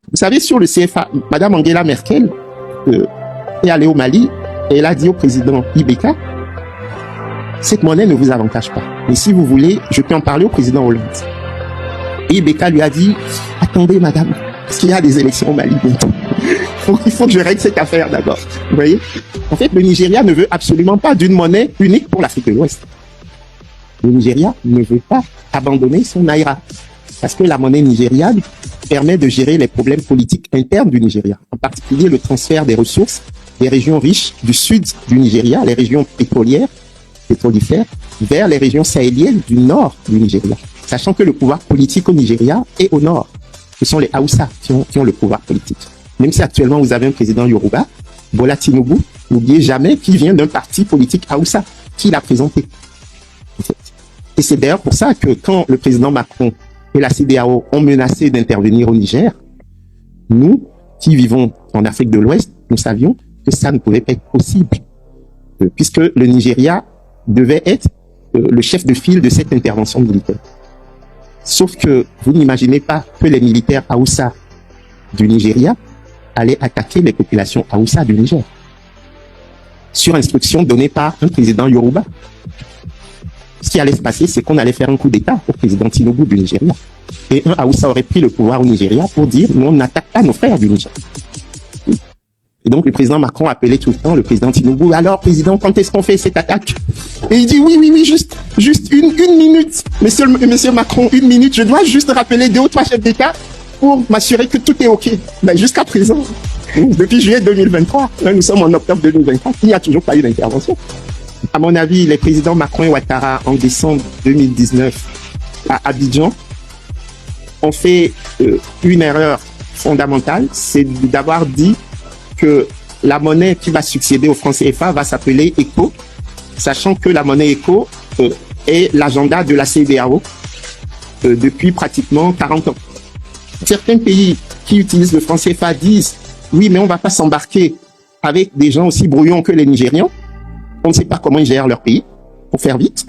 Vous savez, sur le CFA, Madame Angela Merkel est allée au Mali et elle a dit au président Ibeka, cette monnaie ne vous avantage pas. Mais si vous voulez, je peux en parler au président Hollande. Et Ibeka lui a dit, attendez madame, parce qu'il y a des élections au Mali bientôt. Il faut que je règle cette affaire d'abord. Vous voyez? En fait, le Nigeria ne veut absolument pas d'une monnaie unique pour l'Afrique de l'Ouest. Le Nigeria ne veut pas abandonner son Naira. Parce que la monnaie nigériane permet de gérer les problèmes politiques internes du Nigeria. En particulier le transfert des ressources des régions riches du sud du Nigeria, les régions pétrolifères, vers les régions sahéliennes du nord du Nigeria. Sachant que le pouvoir politique au Nigeria est au nord. Ce sont les Haoussa qui ont le pouvoir politique. Même si actuellement vous avez un président Yoruba, Bola Tinubu, n'oubliez jamais qu'il vient d'un parti politique Haoussa qui l'a présenté. Et c'est d'ailleurs pour ça que quand le président Macron et la CEDEAO ont menacé d'intervenir au Niger, nous, qui vivons en Afrique de l'Ouest, nous savions que ça ne pouvait pas être possible, puisque le Nigeria devait être le chef de file de cette intervention militaire. Sauf que vous n'imaginez pas que les militaires Haoussa du Nigeria allaient attaquer les populations Haoussa du Niger, sur instruction donnée par un président Yoruba. Ce qui allait se passer, c'est qu'on allait faire un coup d'État au président Tinubu du Nigeria. Et un Haoussa aurait pris le pouvoir au Nigeria pour dire, nous, on n'attaque pas nos frères du Niger. Et donc, le président Macron appelait tout le temps le président Tinubu, alors, président, quand est-ce qu'on fait cette attaque? Et il dit, oui, juste une minute. Monsieur Macron, une minute, je dois juste rappeler 2 ou 3 chefs d'État pour m'assurer que tout est OK. Ben, jusqu'à présent, depuis juillet 2023, là, nous sommes en octobre 2023, il n'y a toujours pas eu d'intervention. À mon avis, les présidents Macron et Ouattara, en décembre 2019, à Abidjan, ont fait une erreur fondamentale, c'est d'avoir dit que la monnaie qui va succéder au franc CFA va s'appeler ECO, sachant que la monnaie ECO est l'agenda de la CEDEAO depuis pratiquement 40 ans. Certains pays qui utilisent le franc CFA disent « Oui, mais on ne va pas s'embarquer avec des gens aussi brouillons que les Nigérians. On ne sait pas comment ils gèrent leur pays, pour faire vite. »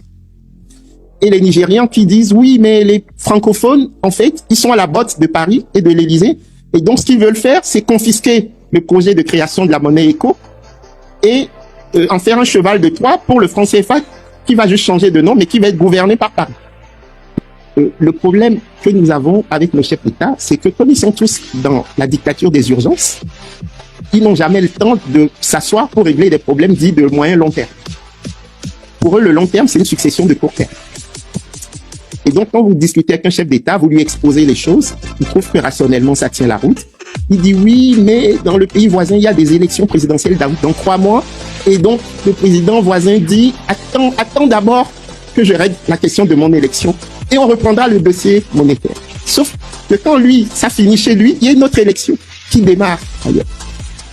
Et les Nigérians qui disent « Oui, mais les francophones, en fait, ils sont à la botte de Paris et de l'Élysée. Et donc, ce qu'ils veulent faire, c'est confisquer le projet de création de la monnaie ECO et en faire un cheval de Troie pour le franc CFA qui va juste changer de nom, mais qui va être gouverné par Paris. » Le problème que nous avons avec nos chefs d'État, c'est que comme ils sont tous dans la dictature des urgences, ils n'ont jamais le temps de s'asseoir pour régler des problèmes dits de moyen long terme. Pour eux, le long terme, c'est une succession de court terme. Et donc, quand vous discutez avec un chef d'État, vous lui exposez les choses, il trouve que rationnellement, ça tient la route. Il dit oui, mais dans le pays voisin, il y a des élections présidentielles dans 3 mois. Et donc, le président voisin dit, attends d'abord que je règle la question de mon élection. Et on reprendra le dossier monétaire. Sauf que quand lui, ça finit chez lui, il y a une autre élection qui démarre ailleurs.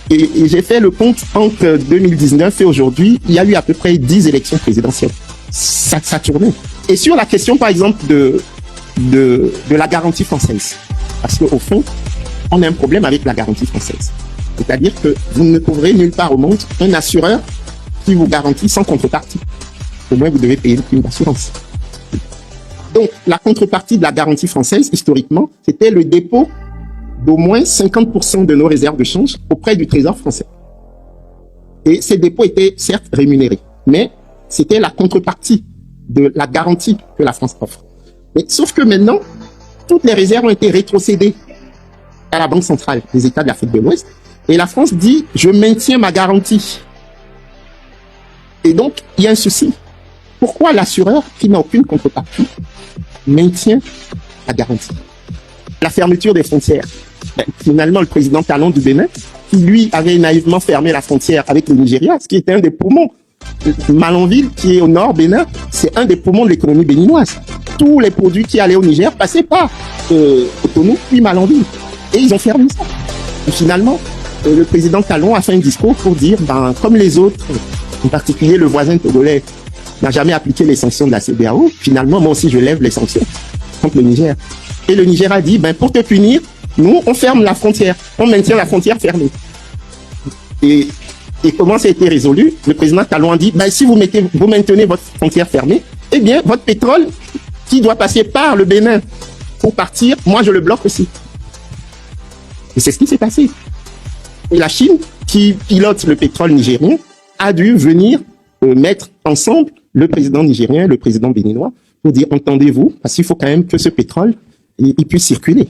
Et j'ai fait le compte entre 2019 et aujourd'hui, il y a eu à peu près 10 élections présidentielles. Ça tournait. Et sur la question, par exemple, de la garantie française. Parce qu'au fond, on a un problème avec la garantie française. C'est-à-dire que vous ne trouverez nulle part au monde un assureur qui vous garantit sans contrepartie. Au moins, vous devez payer une prime d'assurance. Donc, la contrepartie de la garantie française, historiquement, c'était le dépôt d'au moins 50% de nos réserves de change auprès du Trésor français. Et ces dépôts étaient certes rémunérés, mais c'était la contrepartie de la garantie que la France offre. Mais, sauf que maintenant, toutes les réserves ont été rétrocédées à la Banque centrale des États de l'Afrique de l'Ouest, et la France dit « je maintiens ma garantie ». Et donc, il y a un souci. Pourquoi l'assureur, qui n'a aucune contrepartie, maintient la garantie? La fermeture des frontières. Finalement, le président Talon du Bénin, qui lui avait naïvement fermé la frontière avec le Nigeria, ce qui était un des poumons. Malanville, qui est au nord Bénin, c'est un des poumons de l'économie béninoise. Tous les produits qui allaient au Niger passaient par Cotonou, puis Malanville. Et ils ont fermé ça. Et finalement, le président Talon a fait un discours pour dire, comme les autres, en particulier le voisin togolais, n'a jamais appliqué les sanctions de la CEDEAO, finalement, moi aussi, je lève les sanctions contre le Niger. Et le Niger a dit, pour te punir, nous, on ferme la frontière. On maintient la frontière fermée. Et comment ça a été résolu? Le président Talon a dit, si vous maintenez votre frontière fermée, eh bien, votre pétrole, qui doit passer par le Bénin pour partir, moi, je le bloque aussi. Et c'est ce qui s'est passé. Et la Chine, qui pilote le pétrole nigérien, a dû venir mettre ensemble le président nigérien et le président béninois pour dire, entendez-vous, parce qu'il faut quand même que ce pétrole il puisse circuler.